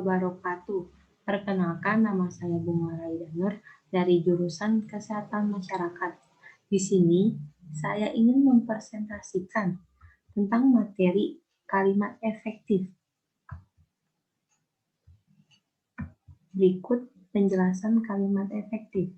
wabarakatuh. Perkenalkan, nama saya Bunga Raida Nur dari jurusan Kesehatan Masyarakat. Di sini, saya ingin mempresentasikan tentang materi kalimat efektif. Berikut penjelasan kalimat efektif.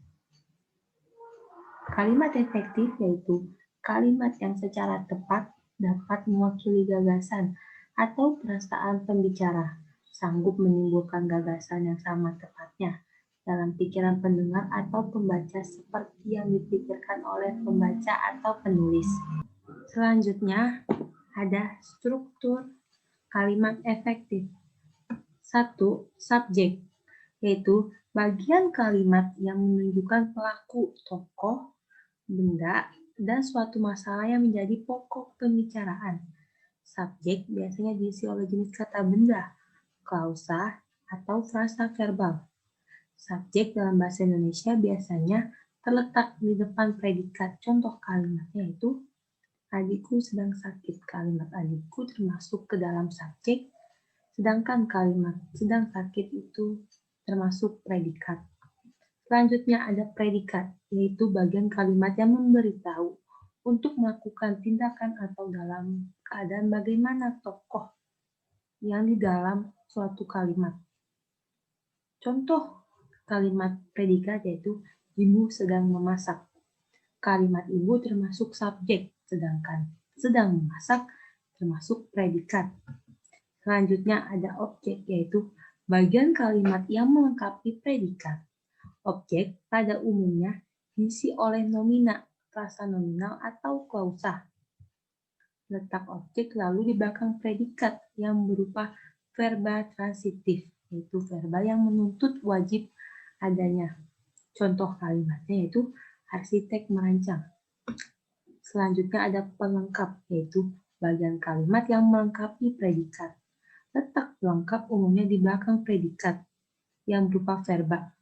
Kalimat efektif yaitu kalimat yang secara tepat dapat mewakili gagasan atau perasaan pembicara, sanggup menimbulkan gagasan yang sama tepatnya dalam pikiran pendengar atau pembaca seperti yang dipikirkan oleh pembaca atau penulis. Selanjutnya, ada struktur kalimat efektif. 1. Subjek, yaitu bagian kalimat yang menunjukkan pelaku, tokoh, benda, dan suatu masalah yang menjadi pokok pembicaraan. Subjek biasanya diisi oleh jenis kata benda, klausa, atau frasa verbal. Subjek dalam bahasa Indonesia biasanya terletak di depan predikat. Contoh kalimatnya yaitu adikku sedang sakit. Kalimat adikku termasuk ke dalam subjek, sedangkan kalimat sedang sakit itu termasuk predikat. Selanjutnya ada predikat, yaitu bagian kalimat yang memberitahu untuk melakukan tindakan atau dalam keadaan bagaimana tokoh yang di dalam suatu kalimat. Contoh kalimat predikat yaitu ibu sedang memasak. Kalimat ibu termasuk subjek, sedangkan sedang memasak termasuk predikat. Selanjutnya ada objek, yaitu bagian kalimat yang melengkapi predikat. Objek pada umumnya diisi oleh nomina, frasa nominal, atau klausa. Letak objek lalu di belakang predikat yang berupa verba transitif, yaitu verba yang menuntut wajib adanya. Contoh kalimatnya yaitu arsitek merancang. Selanjutnya ada pelengkap, yaitu bagian kalimat yang melengkapi predikat. Letak pelengkap umumnya di belakang predikat yang berupa verba.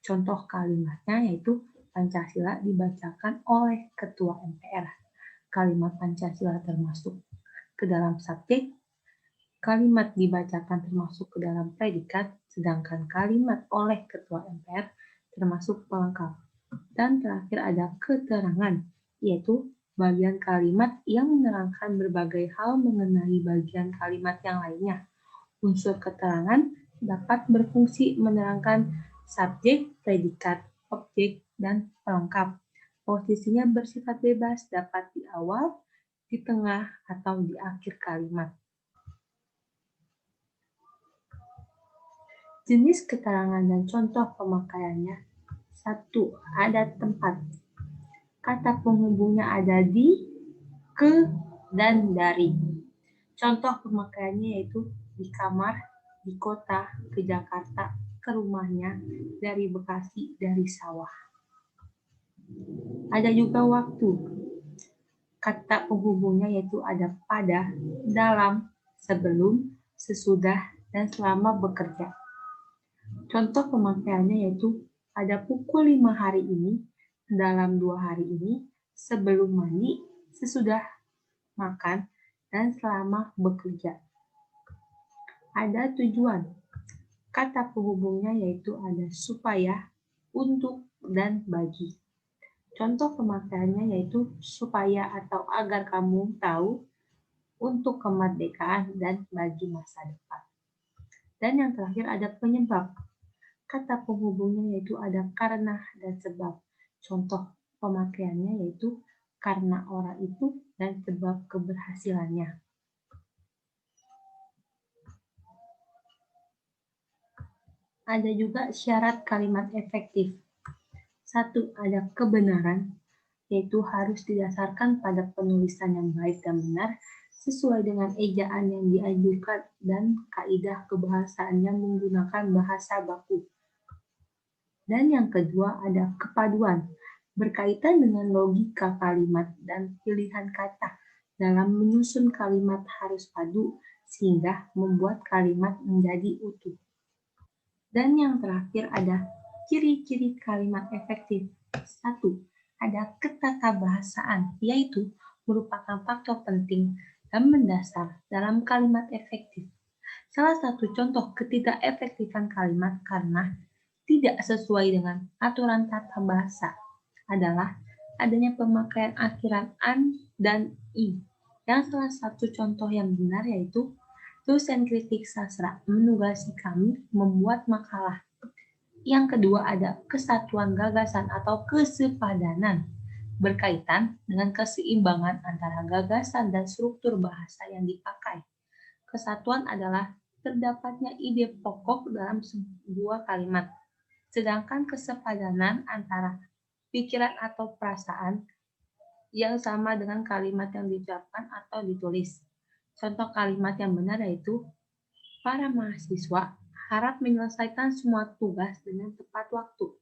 Contoh kalimatnya yaitu Pancasila dibacakan oleh Ketua MPR. Kalimat Pancasila termasuk ke dalam subjek, kalimat dibacakan termasuk ke dalam predikat, sedangkan kalimat oleh Ketua MPR termasuk pelengkap. Dan terakhir ada keterangan, yaitu bagian kalimat yang menerangkan berbagai hal mengenai bagian kalimat yang lainnya. Unsur keterangan dapat berfungsi menerangkan subjek, predikat, objek, dan pelengkap. Posisinya bersifat bebas, dapat di awal, di tengah, atau di akhir kalimat. Jenis keterangan dan contoh pemakaiannya. 1. Ada tempat. Kata penghubungnya ada di, ke, dan dari. Contoh pemakaiannya yaitu di kamar, di kota, ke Jakarta, ke rumahnya, dari Bekasi, dari sawah. Ada juga waktu. Kata penghubungnya yaitu ada pada, dalam, sebelum, sesudah, dan selama bekerja. Contoh pemakaiannya yaitu pada pukul 5 hari ini, dalam 2 hari ini, sebelum mandi, sesudah makan, dan selama bekerja. Ada tujuan. Kata penghubungnya yaitu ada supaya, untuk, dan bagi. Contoh pemakaiannya yaitu supaya atau agar kamu tahu, untuk kemerdekaan, dan bagi masa depan. Dan yang terakhir ada penyebab. Kata penghubungnya yaitu ada karena dan sebab. Contoh pemakaiannya yaitu karena orang itu dan sebab keberhasilannya. Ada juga syarat kalimat efektif. 1. Ada kebenaran, yaitu harus didasarkan pada penulisan yang baik dan benar, sesuai dengan ejaan yang dianjurkan dan kaidah kebahasaan yang menggunakan bahasa baku. Dan yang kedua ada kepaduan, berkaitan dengan logika kalimat dan pilihan kata. Dalam menyusun kalimat harus padu, sehingga membuat kalimat menjadi utuh. Dan yang terakhir ada ciri-ciri kalimat efektif. 1. Ada ketatabahasaan, yaitu merupakan faktor penting dan mendasar dalam kalimat efektif. Salah satu contoh ketidakefektifan kalimat karena tidak sesuai dengan aturan tata bahasa adalah adanya pemakaian akhiran an dan i. Yang salah satu contoh yang benar yaitu dosen kritik sastra menugasi kami membuat makalah. Yang kedua ada kesatuan gagasan atau kesepadanan berkaitan dengan keseimbangan antara gagasan dan struktur bahasa yang dipakai. Kesatuan adalah terdapatnya ide pokok dalam sebuah kalimat, sedangkan kesepadanan antara pikiran atau perasaan yang sama dengan kalimat yang diucapkan atau ditulis. Contoh kalimat yang benar yaitu, para mahasiswa harap menyelesaikan semua tugas dengan tepat waktu.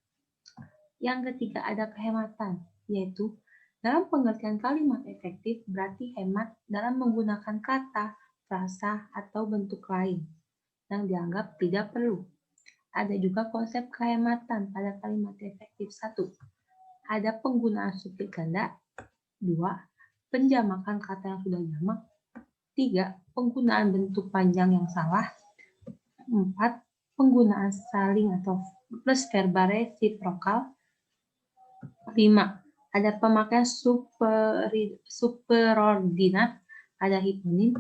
Yang ketiga ada kehematan, yaitu dalam pengertian kalimat efektif berarti hemat dalam menggunakan kata, frasa, atau bentuk lain yang dianggap tidak perlu. Ada juga konsep kehematan pada kalimat efektif. 1. Ada penggunaan subjek ganda. 2. Penjamakan kata yang sudah jamak. 3. Penggunaan bentuk panjang yang salah. 4. Penggunaan saling atau plus verbal resiprokal. 5. Ada pemakaian superordinat, ada hiponim.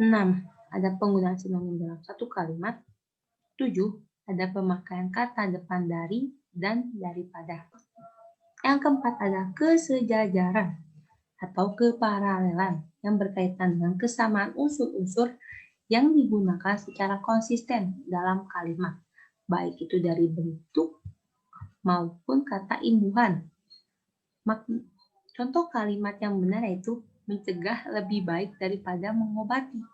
6. Ada penggunaan sinonim dalam satu kalimat. 7. Ada pemakaian kata depan dari dan daripada. Yang keempat ada kesejajaran atau keparalelan yang berkaitan dengan kesamaan unsur-unsur yang digunakan secara konsisten dalam kalimat, baik itu dari bentuk maupun kata imbuhan. Contoh kalimat yang benar yaitu mencegah lebih baik daripada mengobati.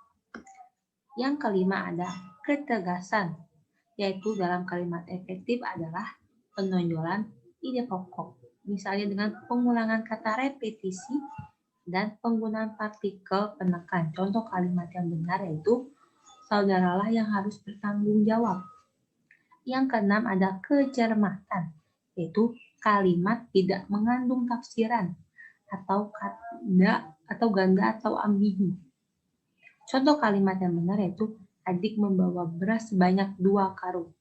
Yang kelima ada ketegasan, yaitu dalam kalimat efektif adalah penonjolan ide pokok. Misalnya dengan pengulangan kata repetisi dan penggunaan partikel penekan. Contoh kalimat yang benar yaitu saudaralah yang harus bertanggung jawab. Yang keenam ada kecermatan, yaitu kalimat tidak mengandung tafsiran atau ganda atau ambigu. Contoh kalimat yang benar yaitu adik membawa beras sebanyak 2 karung.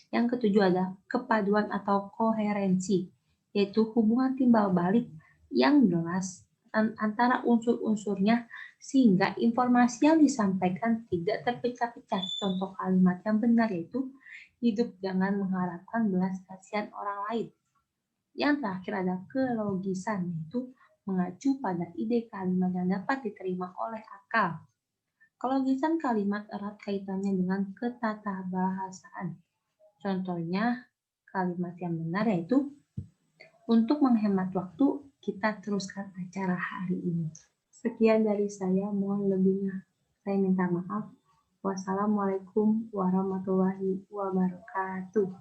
Yang ketujuh ada kepaduan atau koherensi, yaitu hubungan timbal balik yang jelas antara unsur-unsurnya sehingga informasi yang disampaikan tidak terpecah-pecah. Contoh kalimat yang benar yaitu hidup jangan mengharapkan belas kasihan orang lain. Yang terakhir ada kelogisan, yaitu mengacu pada ide kalimat yang dapat diterima oleh akal. Kelogisan kalimat erat kaitannya dengan ketatabahasaan. Contohnya kalimat yang benar yaitu untuk menghemat waktu kita teruskan acara hari ini. Sekian dari saya, mohon lebihnya saya minta maaf. Wassalamualaikum warahmatullahi wabarakatuh.